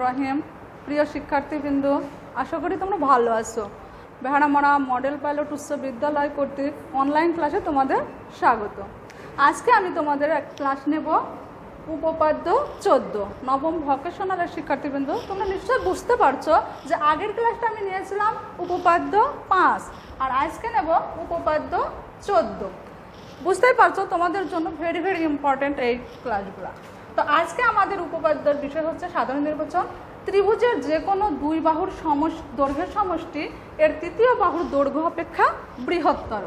রহিম, প্রিয় শিক্ষার্থীবৃন্দ, আশা করি তোমরা ভালো আছো। বেহারামারা মডেল পাইলট উচ্চ বিদ্যালয় কর্তৃক অনলাইন ক্লাসে তোমাদের স্বাগত। আজকে আমি তোমাদের এক ক্লাস নেব উপপাদ্য 14 নবম ভকেশনালের শিক্ষার্থীবৃন্দ। তোমরা নিশ্চয়ই বুঝতে পারছো যে আগের ক্লাসটা আমি নিয়েছিলাম উপপাদ্য 5 আর আজকে নেব উপপাদ্য 14। বুঝতেই পারছো তোমাদের জন্য ভেরি ভেরি ইম্পর্টেন্ট এই ক্লাসগুলো। তো আজকে আমাদের উপপাদ্যের বিষয় হচ্ছে সাধারণ নির্বাচন। ত্রিভুজের যে কোনো দুই বাহুর দৈর্ঘ্যের সমষ্টি এর তৃতীয় বাহুর দৈর্ঘ্য অপেক্ষা বৃহত্তর।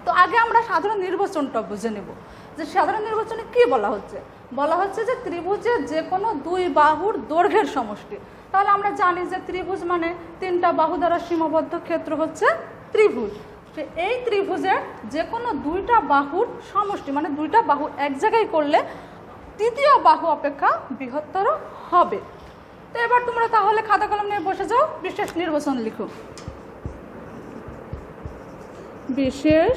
তো আগে আমরা সাধারণ নির্বাচনটা বুঝে নেব যে সাধারণ নির্বাচনে কি বলা হচ্ছে। বলা হচ্ছে যে ত্রিভুজের যে কোনো দুই বাহুর দৈর্ঘ্যের সমষ্টি। তাহলে আমরা জানি যে ত্রিভুজ মানে তিনটা বাহু দ্বারা সীমাবদ্ধ ক্ষেত্র হচ্ছে ত্রিভুজ। এই ত্রিভুজের যে কোনো দুইটা বাহুর সমষ্টি মানে দুইটা বাহু এক জায়গায় করলে তৃতীয় বাহু অপেক্ষা বৃহত্তর হবে। তো এবার তোমরা তাহলে খাতা কলম নিয়ে বসে যাও, বিশেষ নির্বাচন লিখো। বিশেষ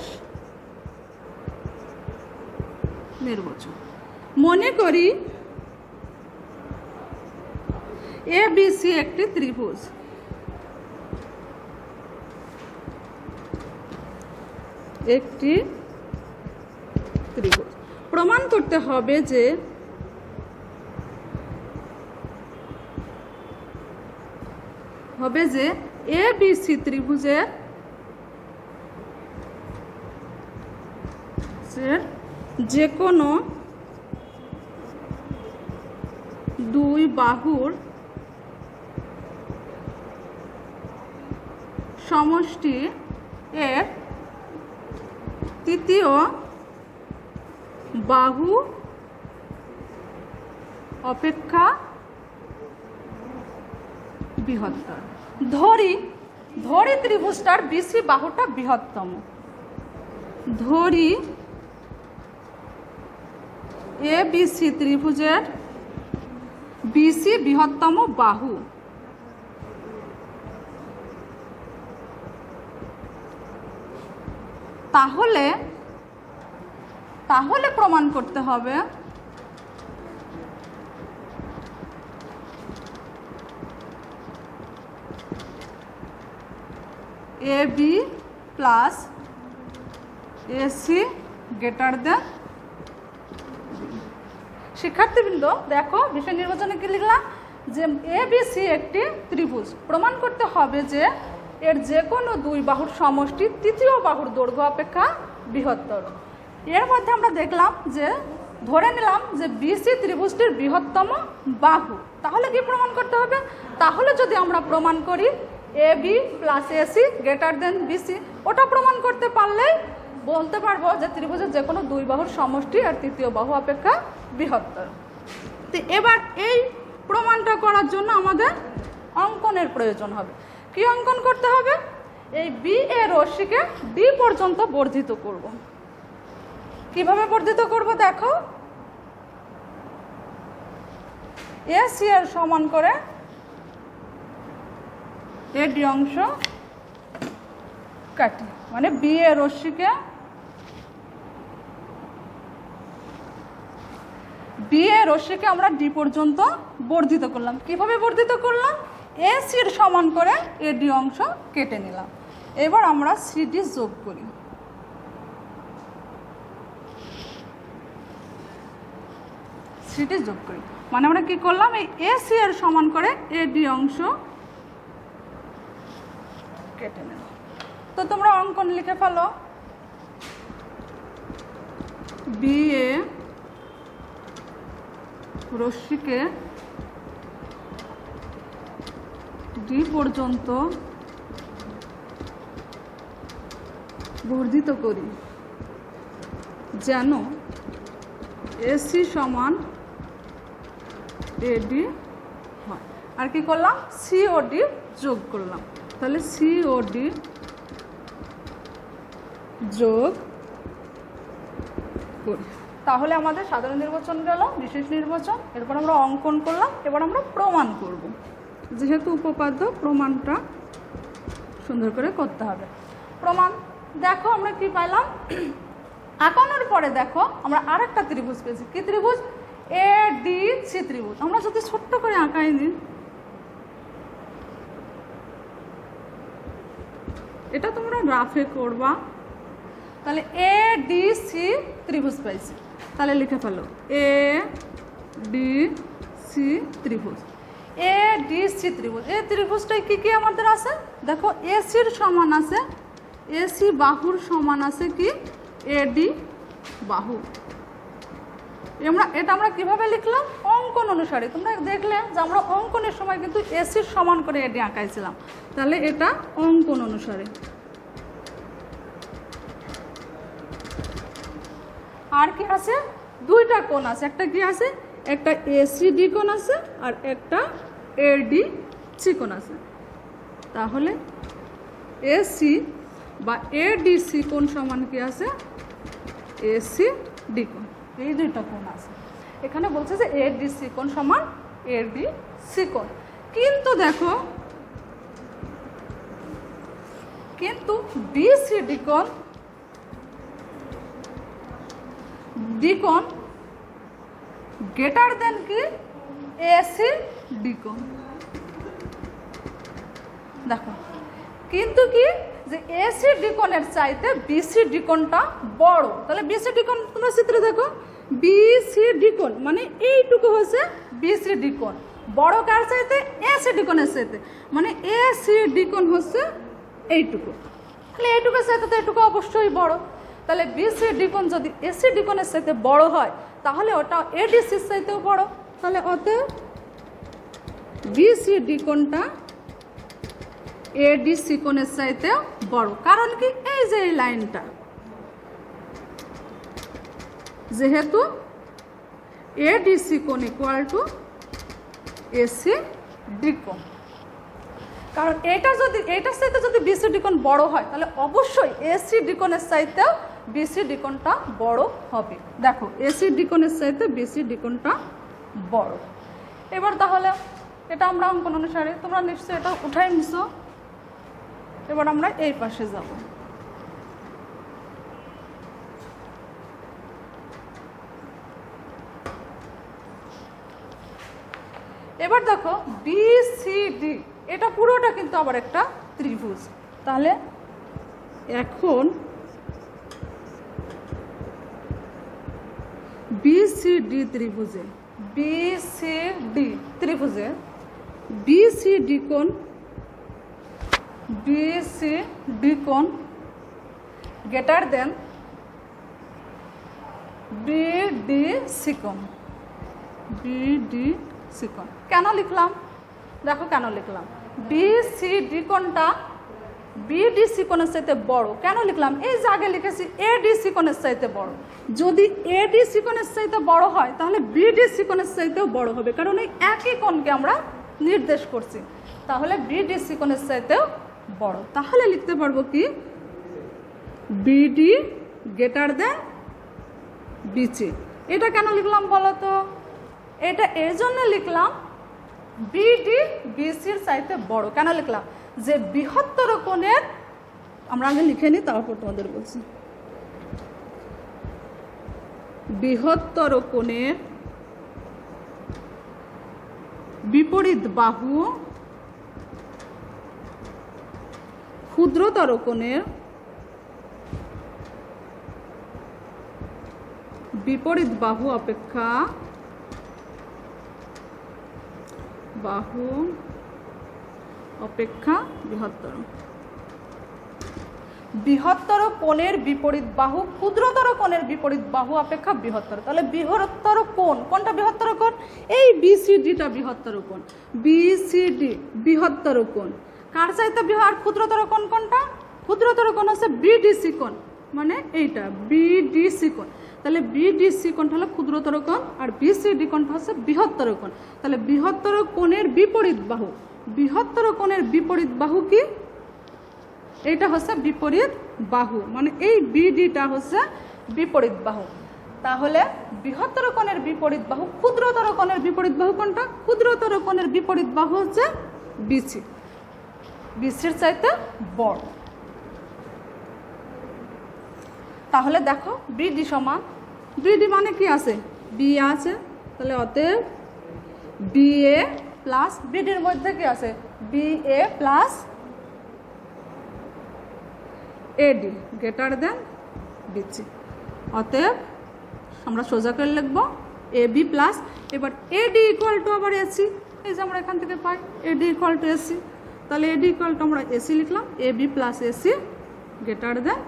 নির্বাচন। মনে করি ABC একটি ত্রিভুজ। একটি ত্রিভুজ প্রমাণ করতে হবে যে ABC ত্রিভুজের যে কোনো দুই বাহুর সমষ্টি এর তৃতীয় বাহু অপেক্ষা বৃহত্তর। ধরি ত্রিভুজটার BC বাহুটা বৃহত্তম। ধরি ABC ত্রিভুজের BC বৃহত্তম বাহু। তাহলে প্রমাণ করতে হবে AB plus AC greater than. শিক্ষার্থীবৃন্দ দেখো, বিষয় নির্বাচনে কি লিখলাম যে ABC একটি ত্রিভুজ। প্রমাণ করতে হবে যে এর যে কোনো দুই বাহুর সমষ্টি তৃতীয় বাহুর দৈর্ঘ্য অপেক্ষা বৃহত্তর। এর মধ্যে আমরা দেখলাম যে ধরে নিলাম যে BC ত্রিভুজটির বৃহত্তম বাহু। তাহলে কি প্রমাণ করতে হবে? তাহলে যদি আমরা প্রমাণ করি AB plus AC greater than BC, ওটা প্রমাণ করতে পারলেই বলতে পারবো যে ত্রিভুজের যে কোনো দুই বাহুর সমষ্টি আর তৃতীয় বাহু অপেক্ষা বৃহত্তর। তো এবার এই প্রমাণটা করার জন্য আমাদের অঙ্কনের প্রয়োজন হবে। কি অঙ্কন করতে হবে? এই BA রশ্মিকে D পর্যন্ত বর্ধিত করব। কিভাবে বর্ধিত করব দেখো, AC এর সমান করে AD অংশ কাটি, মানে BA রশ্মিকে আমরা D পর্যন্ত বর্ধিত করলাম। কিভাবে বর্ধিত করলাম? AC এর সমান করে AD অংশ কেটে নিলাম। এবার আমরা CD যোগ করি। মানে আমরা কি করলাম, এই AC এর সমান করে AD অংশ কেটে নিলাম। তো তোমরা অঙ্কন লিখে ফেলো। BA রশ্মিকে D পর্যন্ত বর্ধিত করি যেন AC সমান AD হয়। আর কি করলাম? COD যোগ করলাম। তাহলে COD যোগ করি। তাহলে আমাদের সাধারণ নির্বাচন গেল, বিশেষ নির্বাচন। এরপর আমরা অঙ্কন করলাম। এবার আমরা প্রমাণ করব। যেহেতু উপপাদ্য, প্রমাণটা সুন্দর করে করতে হবে। প্রমাণ দেখো আমরা কি পাইলাম, আঁকানোর পরে দেখো আমরা আরেকটা ত্রিভুজ পেয়েছি। কি ত্রিভুজ? এ ডি সি ত্রিভুজ। আমরা যদি ছোট্ট করে আঁকাই দিই, এটা তোমরা গ্রাফে করবা। তাহলে এ ডি সি ত্রিভুজ পাইছি, তাহলে লিখে ফেলো এ ডি সি ত্রিভুজ। এ ডি সি ত্রিভুজ, এই ত্রিভুজটাই কি কি আমাদের আছে দেখো, এসির সমান আছে, এসি বাহুর সমান আছে কি এডি বাহু। এটা আমরা কিভাবে লিখলাম? অঙ্কন অনুসারে। তোমরা দেখলে যে আমরা অঙ্কনের সময় কিন্তু এসির সমান করে এডি আঁকাইছিলাম, তাহলে এটা অঙ্কন অনুসারে। আর কি আছে? দুইটা কোণ আছে, একটা কি আছে, একটা এসিডি কোণ আছে আর একটা এডি সি কোণ আছে। তাহলে এসি বা এডিসি কোণ সমান কি আছে? এসি ডি কোণ। এই দুইটা কোণ আছে। এখানে বলছে যে এডিসি কোণ সমান এডিসি কোণ। কিন্তু দেখো, কিন্তু বিসিডি কোণ, ডি কোণ গ্রেটার দেন কি এসি ডি কোণ। দেখো, কিন্তু কি যে এসি ডি কোণের চাইতে বিসি ডি কোণটা বড়। তাহলে বিসি ডি কোণ তোমরা চিত্রে দেখো, বিসি ডি কোণ মানে এইটুকু হচ্ছে বিসি ডি কোণ, বড় কার চাইতে? এসি ডি কোণের চাইতে। মানে এসি ডি কোণ হচ্ছে এইটুকু, তাহলে এইটুকুর চাইতে তো এইটুকু অবশ্যই বড়। তাহলে বিসি ডি কোণ যদি এসি ডি কোণের চাইতে বড় হয়, তাহলে ওটা এডিসির চাইতেও বড়। তাহলে অতএব বিসি ডি কোণটা এডিসি কোণের চাইতেও বড়। কারণ কি? এই যে এই লাইনটা, যেহেতু এডিসি কোণ ইকুয়াল টু এসি ডি কোণ, কারণ এটার চাইতে যদি বিসি ডি কোণ বড় হয়, তাহলে অবশ্যই এসি ডি কোণের চাইতেও বিসি ডি কোণটা বড় হবে। দেখো, এসি ডি কোণের চাইতে বিসি ডি কোণটা বড়। এবার তাহলে এটা আমরা অঙ্কন অনুসারে, তোমরা নিশ্চয়ই এটা উঠাই নিছো। এবার আমরা এই পাশে যাব। এবার দেখো বিসিডি, এটা পুরোটা কিন্তু আবার একটা ত্রিভুজ। তাহলে এখন বিসিডি ত্রিভুজে, বিসিডি ত্রিভুজে বিসিডি কোণ, বিসিডি কোণ গ্রেটার দেন বিডিসি কোণ, বিডিসি কোণ। কেন লিখলাম? দেখো কেন লিখলাম, বিসিডি কোণটা বিডিসি কোণের চাইতে বড়। কেন লিখলাম? এই যে আগে লিখেছি এডিসি কোণের চাইতে বড়। যদি এডিসি কোণের চাইতে বড় হয়, তাহলে বিডিসি কোণের চাইতেও বড় হবে, কারণ এই একই কোণকে আমরা নির্দেশ করছি। তাহলে বিডিসি কোণের চাইতেও বড়। তাহলে লিখতে পারবো কি বিডি গ্রেটার দেন বিসি। এটা কেন লিখলাম বলো তো? এটা এই জন্য লিখলাম বিডি বিসির চাইতে বড়। কেন লিখলাম? যে বৃহত্তর কোণের, আমরা আগে লিখে নিই তারপর তোমাদের বলছি, বৃহত্তর কোণের বিপরীত বাহু ক্ষুদ্রতর কোণের বিপরীত বাহু অপেক্ষা বৃহত্তর। বৃহত্তর কোণের বিপরীত বাহু ক্ষুদ্রতর কোণের বিপরীত বাহু অপেক্ষা বৃহত্তর। তাহলে বৃহত্তর কোণ কোনটা? বৃহত্তর কোণ এই বিসিডিটা বৃহত্তর কোণ। বিসিডি বৃহত্তর কোণ কার চাইতে আর ক্ষুদ্রতর কোণ কোনটা? ক্ষুদ্রতর কোণ হচ্ছে বিডিসি কোণ, মানে এইটা বিডিসি কোণ। তাহলে বিডিসি কোণটা হলো ক্ষুদ্রতর কোণ আর বিসিডি কোণটা হচ্ছে বৃহত্তর কোণ। তাহলে বৃহত্তর কোণের বিপরীত বাহু, বৃহত্তর কোণের বিপরীত বাহু কি? এইটা হচ্ছে বিপরীত বাহু, মানে এই বিডিটা হচ্ছে বিপরীত বাহু। তাহলে বৃহত্তর কোণের বিপরীত বাহু ক্ষুদ্রতর কোণের বিপরীত বাহু কোনটা? ক্ষুদ্রতর কোণের বিপরীত বাহু হচ্ছে বিসি, বিসির চাইতে বড়। তাহলে দেখো বিডি সমান, বিডি মানে কি আছে, বি আছে, তাহলে অতএব বি এ প্লাস বিডির মধ্যে কি আছে, B A plus AD greater than BC. অতএব আমরা সোজা করে লিখবো এ বি প্লাস, এবার এডি ইকুয়াল টু আবার এসি, এই যে আমরা এখান থেকে পাই এডি ইকুয়াল টু এসি, তাহলে এডি ইকুয়াল টু আমরা এসি লিখলাম, A B plus AC greater than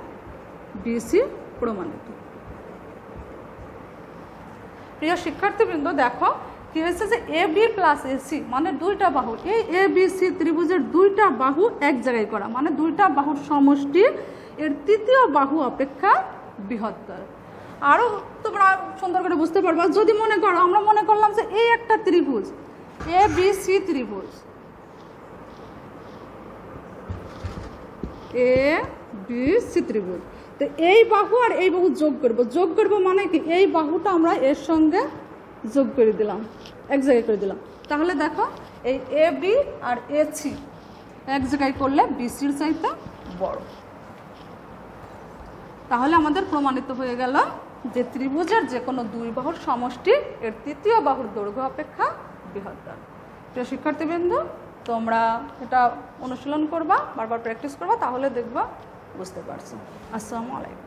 BC প্রমাণিত। প্রিয় শিক্ষার্থীবৃন্দ দেখো কি হয়েছে যে এ বি প্লাস এসি মানে দুইটা বাহু, এই এ বি সি ত্রিভুজের দুইটা বাহু এক জায়গায় করা মানে দুইটা বাহুর সমষ্টি এর তৃতীয় বাহু অপেক্ষা বৃহত্তর। আরও তোমরা সুন্দর করে বুঝতে পারবা যদি মনে করো, আমরা মনে করলাম যে এই একটা ত্রিভুজ এ বি সি ত্রিভুজ, এ বি সি ত্রিভুজ, তো এই বাহু আর এই বাহু যোগ করব, যোগ করব মানে কি এই বাহুটা আমরা এর সঙ্গে যোগ করে দিলাম, এক জায়গায় করে দিলাম, তাহলে দেখো এই A B R A C এক জায়গায় করলে বিসির চাইতে বড়। তাহলে আমাদের প্রমাণিত হয়ে গেল যে ত্রিভুজের যে কোনো দুই বাহুর সমষ্টি এর তৃতীয় বাহুর দৈর্ঘ্য অপেক্ষা বৃহত্তর। প্রিয় শিক্ষার্থীবৃন্দ তোমরা এটা অনুশীলন করবা, বারবার প্র্যাকটিস করবা, তাহলে দেখবা বুঝতে পারছো। আসসালামু আলাইকুম।